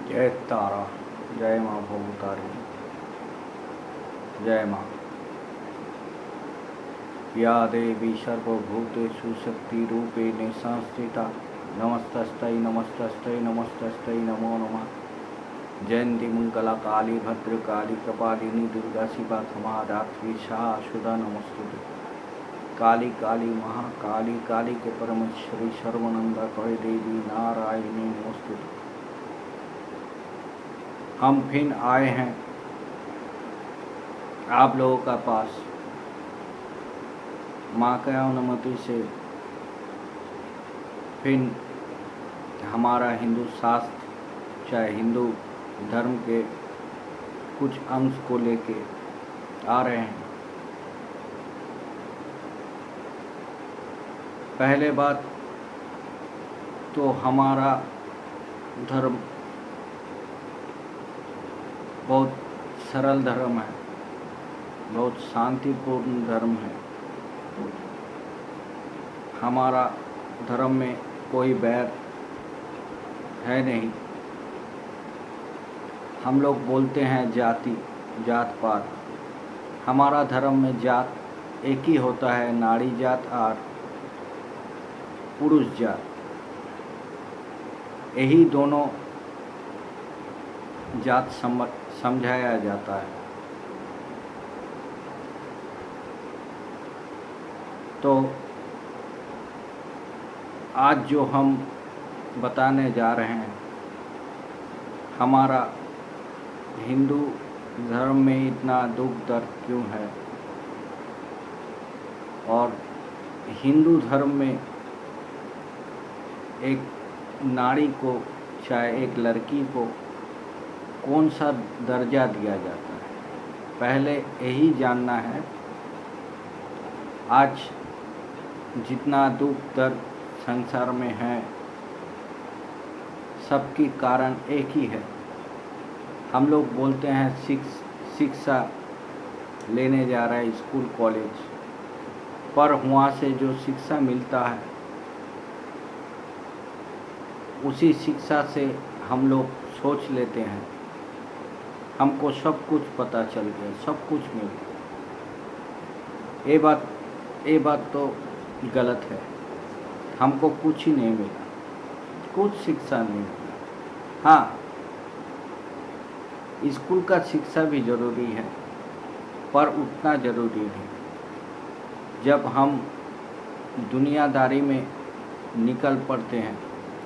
जय तारा, जय माँ भवतारिणी, जय माँ। या देवी सर्वभूतेषु शक्तिरूपेण संस्थिता नमस्तस्यै नमस्तस्यै नमस्तस्यै नमो नमः। जयंती मंगला काली भद्रकाली कपालिनी दुर्गा शिवा क्षमा धात्री शाश्वता नमस्तुते। काली काली महाकाली काली के परमेश्वरी सर्वनंदा कहे देवी नारायणी नमस्तुते। हम फिर आए हैं आप लोगों का पास माँ की अनुमति से। फिर हमारा हिंदू शास्त्र चाहे हिंदू धर्म के कुछ अंश को लेके आ रहे हैं। पहले बात तो हमारा धर्म बहुत सरल धर्म है, बहुत शांतिपूर्ण धर्म है। हमारा धर्म में कोई बैर है नहीं। हम लोग बोलते हैं जाति जात पात। हमारा धर्म में जात एक ही होता है, नारी जात और पुरुष जात। यही दोनों जात समझाया जाता है। तो आज जो हम बताने जा रहे हैं, हमारा हिंदू धर्म में इतना दुख दर्द क्यों है, और हिंदू धर्म में एक नारी को चाहे एक लड़की को कौन सा दर्जा दिया जाता है, पहले यही जानना है। आज जितना दुख दर्द संसार में है, सबकी कारण एक ही है। हम लोग बोलते हैं शिक्षा लेने जा रहे हैं स्कूल कॉलेज, पर वहाँ से जो शिक्षा मिलता है उसी शिक्षा से हम लोग सोच लेते हैं हमको सब कुछ पता चल गया, सब कुछ मिल गया। ये बात तो गलत है। हमको कुछ ही नहीं मिला, कुछ शिक्षा नहीं मिला। हाँ, स्कूल का शिक्षा भी ज़रूरी है, पर उतना ज़रूरी नहीं। जब हम दुनियादारी में निकल पड़ते हैं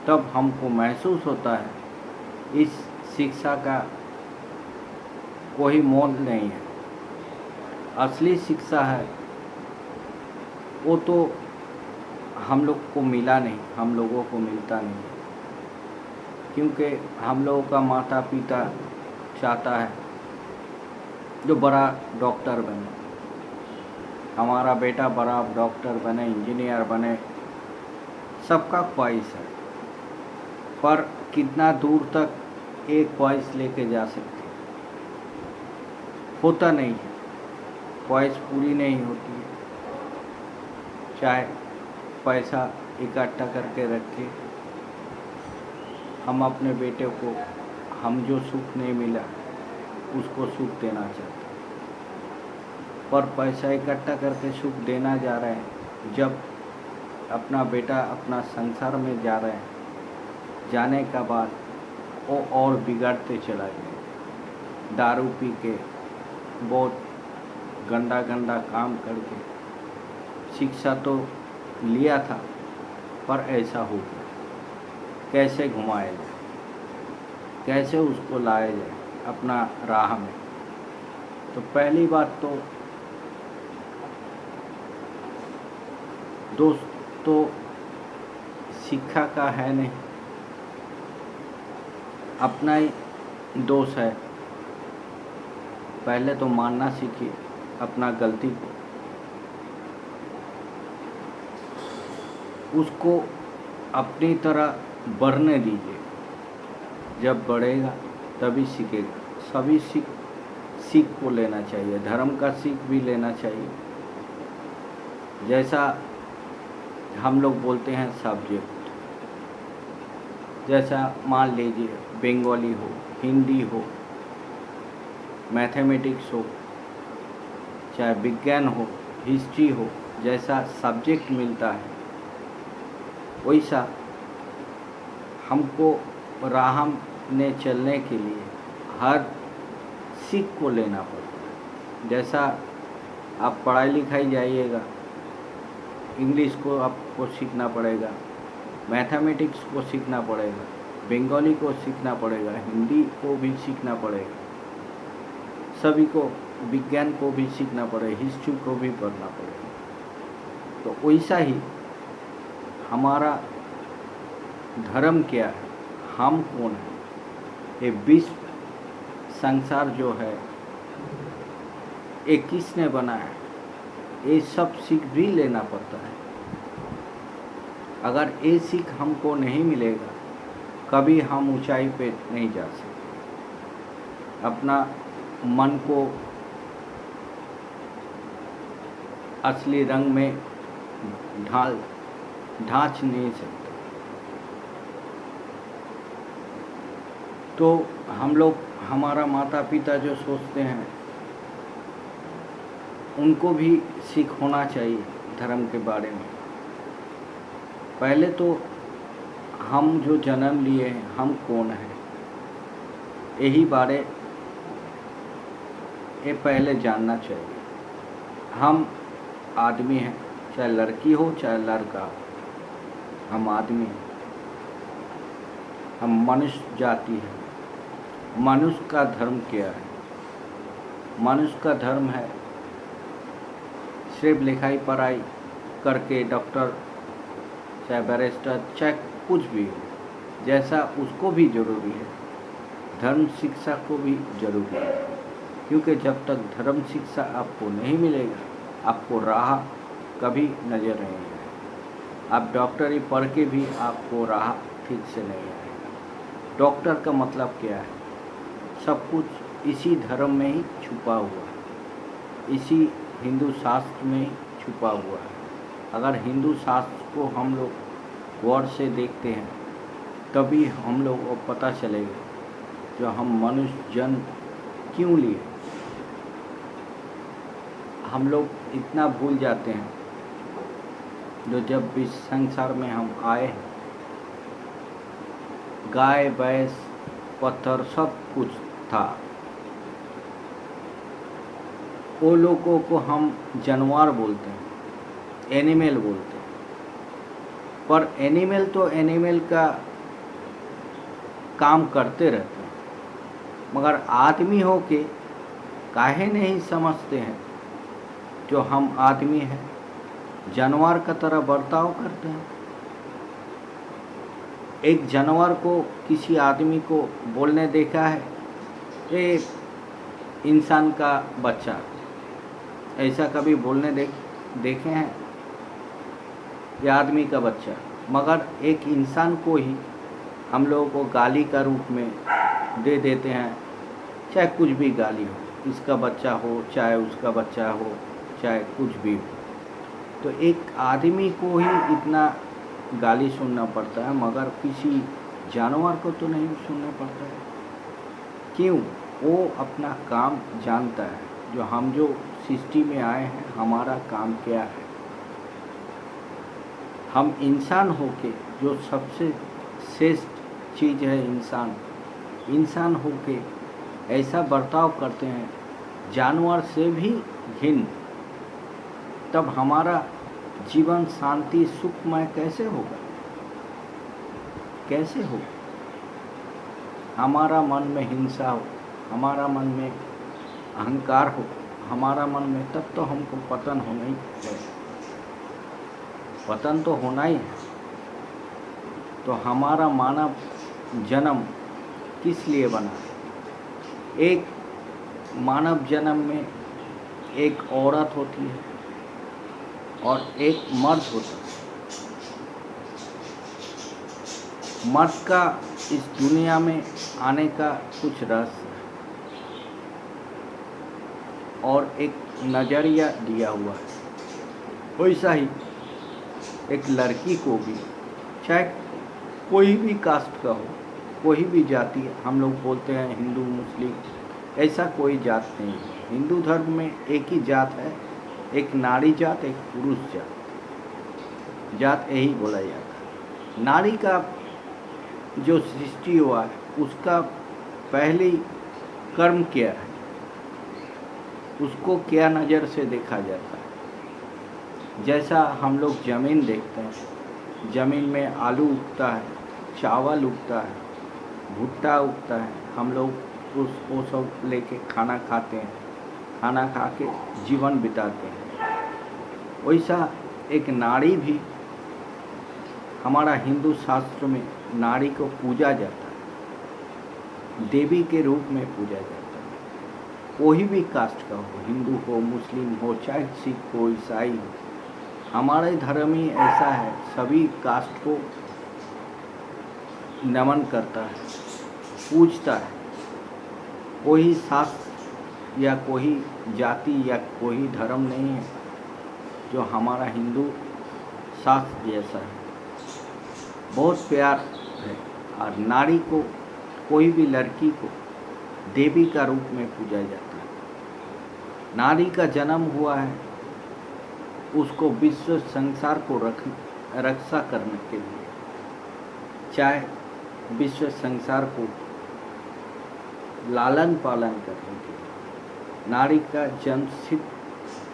तब हमको महसूस होता है इस शिक्षा का कोई मोल नहीं है। असली शिक्षा है वो तो हम लोग को मिला नहीं, हम लोगों को मिलता नहीं, क्योंकि हम लोगों का माता पिता चाहता है जो बड़ा डॉक्टर बने, हमारा बेटा बड़ा डॉक्टर बने, इंजीनियर बने, सबका ख्वाहिश है। पर कितना दूर तक एक ख्वाहिश लेके जा सकते, होता नहीं है, ख्वाहिश पूरी नहीं होती है। चाहे पैसा इकट्ठा करके रखे, हम अपने बेटे को हम जो सुख नहीं मिला उसको सुख देना चाहते हैं, पर पैसा इकट्ठा करके सुख देना जा रहे हैं। जब अपना बेटा अपना संसार में जा रहे हैं, जाने का बाद वो और बिगड़ते चला गया। दारू पी के, बहुत गंदा गंदा काम करके शिक्षा तो लिया था, पर ऐसा हो गया। कैसे घुमाया जाए, कैसे उसको लाया जाए अपना राह में। तो पहली बात तो दोस्तों शिक्षा का है नहीं, अपना ही दोष है। पहले तो मानना सीखिए अपना गलती को, उसको अपनी तरह बढ़ने दीजिए। जब बढ़ेगा तभी सीखेगा। सभी सीख को लेना चाहिए, धर्म का सीख भी लेना चाहिए। जैसा हम लोग बोलते हैं सब्जेक्ट, जैसा मान लीजिए बंगाली हो, हिंदी हो, मैथमेटिक्स हो, चाहे विज्ञान हो, हिस्ट्री हो, जैसा सब्जेक्ट मिलता है वैसा हमको राह में चलने के लिए हर सीख को लेना पड़ता है। जैसा आप पढ़ाई लिखाई जाइएगा, इंग्लिश को आपको सीखना पड़ेगा, मैथमेटिक्स को सीखना पड़ेगा, बंगाली को सीखना पड़ेगा, हिंदी को भी सीखना पड़ेगा, सभी को, विज्ञान को भी सीखना पड़ेगा, हिस्ट्री को भी पढ़ना पड़ेगा। तो वैसा ही हमारा धर्म क्या है, हम कौन है, ये विश्व संसार जो है ये किसने बनाया, ये सब सीख भी लेना पड़ता है। अगर ये सीख हमको नहीं मिलेगा कभी हम ऊंचाई पे नहीं जा सकते। अपना मन को असली रंग में ढांच नहीं सकते। तो हम लोग, हमारा माता पिता जो सोचते हैं उनको भी सीख होना चाहिए धर्म के बारे में। पहले तो हम जो जन्म लिए हैं हम कौन हैं, यही बारे ये पहले जानना चाहिए। हम आदमी हैं, चाहे लड़की हो चाहे लड़का, हम आदमी हैं, हम मनुष्य जाति है। मनुष्य का धर्म क्या है? मनुष्य का धर्म है सिर्फ लिखाई पढ़ाई करके डॉक्टर, चाहे बैरिस्टर, चाहे कुछ भी हो, जैसा उसको भी ज़रूरी है, धर्म शिक्षा को भी ज़रूरी है। क्योंकि जब तक धर्म शिक्षा आपको नहीं मिलेगा आपको राह कभी नज़र नहीं आएगा। आप डॉक्टरी पढ़ के भी आपको राह ठीक से नहीं आएगा। डॉक्टर का मतलब क्या है? सब कुछ इसी धर्म में ही छुपा हुआ है, इसी हिंदू शास्त्र में ही छुपा हुआ है। अगर हिंदू शास्त्र को हम लोग गौर से देखते हैं तभी हम लोग को पता चलेगा जो हम मनुष्य जन्म क्यों लिए। हम लोग इतना भूल जाते हैं जो जब भी संसार में हम आए हैं गाय भैंस पत्थर सब कुछ था। वो लोगों को हम जानवर बोलते हैं, एनिमल बोलते हैं, पर एनिमल तो एनिमल का काम करते रहते हैं, मगर आदमी हो के काहे नहीं समझते हैं जो हम आदमी हैं, जानवर का तरह बर्ताव करते हैं। एक जानवर को किसी आदमी को बोलने देखा है, ये इंसान का बच्चा, ऐसा कभी बोलने देखे हैं? ये आदमी का बच्चा। मगर एक इंसान को ही हम लोगों को गाली का रूप में दे देते हैं, चाहे कुछ भी गाली हो, इसका बच्चा हो चाहे उसका बच्चा हो चाहे कुछ भी हो। तो एक आदमी को ही इतना गाली सुनना पड़ता है, मगर किसी जानवर को तो नहीं सुनना पड़ता है। क्यों? वो अपना काम जानता है। जो हम जो सृष्टि में आए हैं हमारा काम क्या है। हम इंसान होके जो सबसे श्रेष्ठ चीज़ है इंसान होके ऐसा बर्ताव करते हैं जानवर से भी भिन्न, तब हमारा जीवन शांति सुखमय कैसे होगा? कैसे हो? हमारा मन में हिंसा हो, हमारा मन में अहंकार हो, हमारा मन में, तब तो हमको पतन होना ही है। पतन तो होना ही है। तो हमारा मानव जन्म किस लिए बना? एक मानव जन्म में एक औरत होती है और एक मर्द होता है। मर्द का इस दुनिया में आने का कुछ रहस्य है और एक नज़रिया दिया हुआ है। वैसा ही एक लड़की को भी, चाहे कोई भी कास्ट का हो, कोई भी जाति, हम लोग बोलते हैं हिंदू मुस्लिम, ऐसा कोई जात नहीं है। हिंदू धर्म में एक ही जात है, एक नारी जात, एक पुरुष जात, जात यही बोला जाता है। नारी का जो सृष्टि हुआ है उसका पहली कर्म क्या है, उसको क्या नज़र से देखा जाता है। जैसा हम लोग ज़मीन देखते हैं, ज़मीन में आलू उगता है, चावल उगता है, भुट्टा उगता है, हम लोग वो सब लेके खाना खाते हैं, खाना खा के जीवन बिताते हैं। वैसा एक नारी भी, हमारा हिंदू शास्त्र में नारी को पूजा जाता है, देवी के रूप में पूजा जाता है। कोई भी कास्ट का हो, हिंदू हो, मुस्लिम हो, चाहे सिख हो, ईसाई हो, हमारे धर्म ही ऐसा है, सभी कास्ट को नमन करता है, पूजता है। कोई शास्त्र या कोई जाति या कोई धर्म नहीं है जो हमारा हिंदू शास्त्र जैसा है। बहुत प्यार है। और नारी को, कोई भी लड़की को देवी का रूप में पूजा जाता है। नारी का जन्म हुआ है उसको विश्व संसार को रक्षा करने के लिए, चाहे विश्व संसार को लालन पालन करने के लिए। नारी का जन्मसिद्ध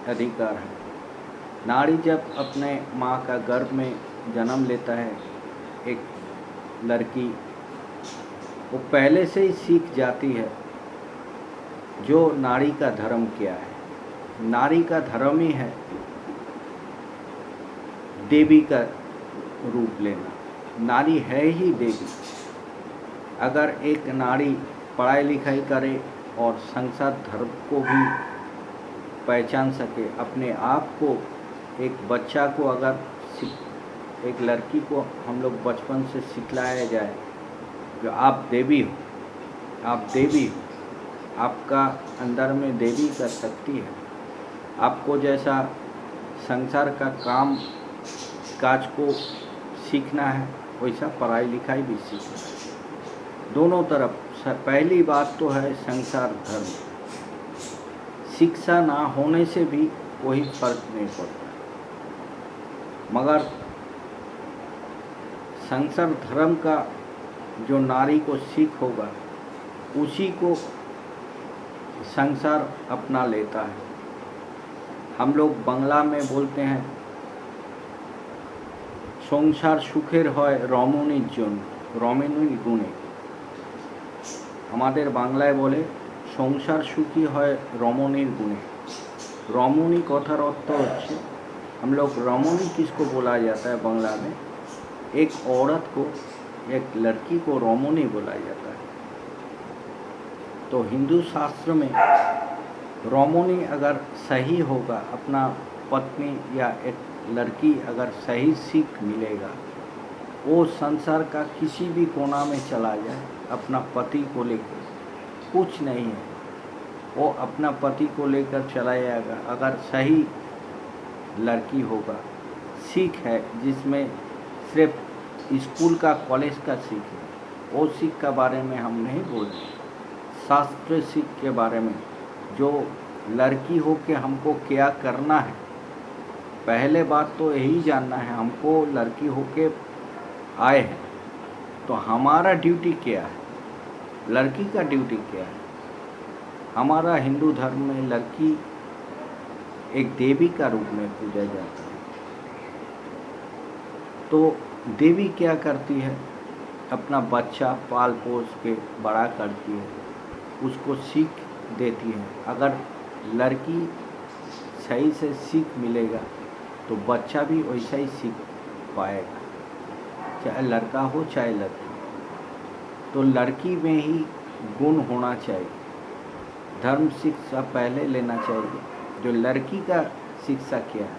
अधिकार है। नारी जब अपने माँ का गर्भ में जन्म लेता है, एक लड़की, वो पहले से ही सीख जाती है जो नारी का धर्म क्या है। नारी का धर्म ही है देवी का रूप लेना। नारी है ही देवी। अगर एक नारी पढ़ाई लिखाई करे और संसार धर्म को भी पहचान सके, अपने आप को, एक बच्चा को अगर एक लड़की को हम लोग बचपन से सिखलाया जाए कि आप देवी हो, आप देवी हो, आपका अंदर में देवी का शक्ति है, आपको जैसा संसार का काम काज को सीखना है वैसा पढ़ाई लिखाई भी सीखना है। दोनों तरफ। पहली बात तो है संसार धर्म। शिक्षा ना होने से भी कोई फर्क नहीं पड़ता, मगर संसार धर्म का जो नारी को सीख होगा उसी को संसार अपना लेता है। हम लोग बांग्ला में बोलते हैं संसार सुखेर হয় রমণীর জন্য, রমণীর গুণে। हमारे बांग्लाয় बोले संसार सुखी হয় রমণীর गुणे। रमणी कथार अर्थ होच्छे, हम लोग रमणी किसको बोला जाता है बांग्ला में, एक औरत को, एक लड़की को रमणी बोला जाता है। तो हिंदू शास्त्र में रमणी अगर सही होगा, अपना पत्नी या एक लड़की अगर सही सीख मिलेगा, वो संसार का किसी भी कोना में चला जाए, अपना पति को लेकर कुछ नहीं है, वो अपना पति को लेकर चला जाएगा। अगर सही लड़की होगा, सीख है जिसमें सिर्फ स्कूल का, कॉलेज का सीख है, वो सीख के बारे में हम नहीं बोल रहे। शास्त्र सीख के बारे में, जो लड़की हो के हमको क्या करना है, पहले बात तो यही जानना है, हमको लड़की हो के आए हैं तो हमारा ड्यूटी क्या है, लड़की का ड्यूटी क्या है। हमारा हिंदू धर्म में लड़की एक देवी का रूप में पूजा जाता है। तो देवी क्या करती है, अपना बच्चा पाल पोस के बड़ा करती है, उसको सीख देती है। अगर लड़की सही से सीख मिलेगा तो बच्चा भी वैसा ही सीख पाएगा, चाहे लड़का हो चाहे लड़की। तो लड़की में ही गुण होना चाहिए। धर्म शिक्षा पहले लेना चाहिए। जो लड़की का शिक्षा क्या है,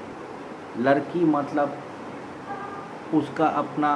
लड़की मतलब उसका अपना